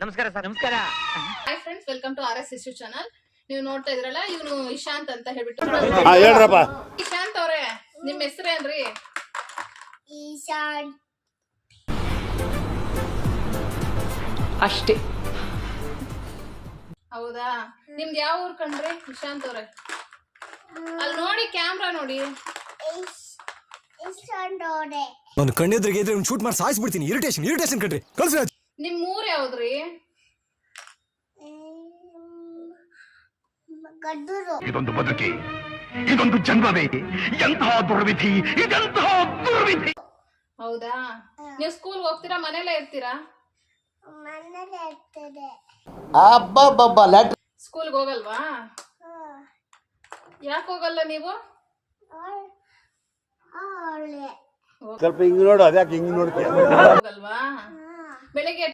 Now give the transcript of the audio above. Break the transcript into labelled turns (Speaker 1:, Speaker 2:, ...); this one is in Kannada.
Speaker 1: ನಮಸ್ಕಾರ ಸರ್. ನಮಸ್ಕಾರ.
Speaker 2: Hi friends, welcome to RS History channel. ನೀವು ನೋಡ್ತಾ ಇದ್ರಲ್ಲ, ಇವನು ಇಶಾಂತ್ ಅಂತ ಹೇಳ್ಬಿಟ್ಟು.
Speaker 3: ಹೇಳ್ರಪ್ಪ.
Speaker 2: ಇಶಾಂತ್ ಅವ್ರೆ, ನಿಮ್ಮ ಹೆಸರೇನ್ರಿ?
Speaker 4: ಇಶಾಂತ್
Speaker 2: ಅಷ್ಟೇ. ಹೌದಾ? ನಿಮ್ದು ಯಾವ ಊರ್ ಕಣ್ರಿ ಇಶಾಂತ್ ಅವ್ರೆ? ಅಲ್ಲಿ ನೋಡಿ, ಕ್ಯಾಮ್ರಾ ನೋಡಿ.
Speaker 4: ಇಶಾಂತ್ ಅವರೇ,
Speaker 3: ನಾನು ಕಣ್ಣೆದ್ರಿಗೆ ಇದ್ರೆ ಶೂಟ್ ಮಾಡಿ ಸಾಯಿಸ್ಬಿಡ್ತೀನಿ. ಇರಿಟೇಷನ್ ಕಣ್ರಿ. ಕಳ್ಸಿ.
Speaker 2: ನಿಮ್ ಊರ್ ಯಾವ್ದ್ರಿ?
Speaker 4: ಗದ್ದೂರು.
Speaker 5: ಇದೊಂದು ಬದುಕಿ, ಇದೊಂದು ಜನ್ಮವೇ, ಎಂತಹ ದುರ್ವಿಧಿ, ಇದೆಂತಹ ದುರ್ವಿಧಿ.
Speaker 2: ಹೌದಾ? ನೀವು ಸ್ಕೂಲ್ ಹೋಗ್ತೀರಾ, ಮನೇಲೇ ಇರ್ತೀರಾ?
Speaker 4: ಮನೇಲಿ ಇರ್ತದೆ.
Speaker 2: ಸ್ಕೂಲ್ಗೆ ಹೋಗಲ್ವಾ? ಯಾಕೆ ಹೋಗಲ್ಲ ನೀವು?
Speaker 4: ಅವಳೆ
Speaker 3: ಸ್ವಲ್ಪ ಹಿಂಗ್ ನೋಡು, ಅದ್ಯಾಕೆ ಹಿಂಗ್ ನೋಡ್ತೀಯ?
Speaker 2: ಹೋಗಲ್ವಾ? ಬೆಳಿಗ್ಗೆ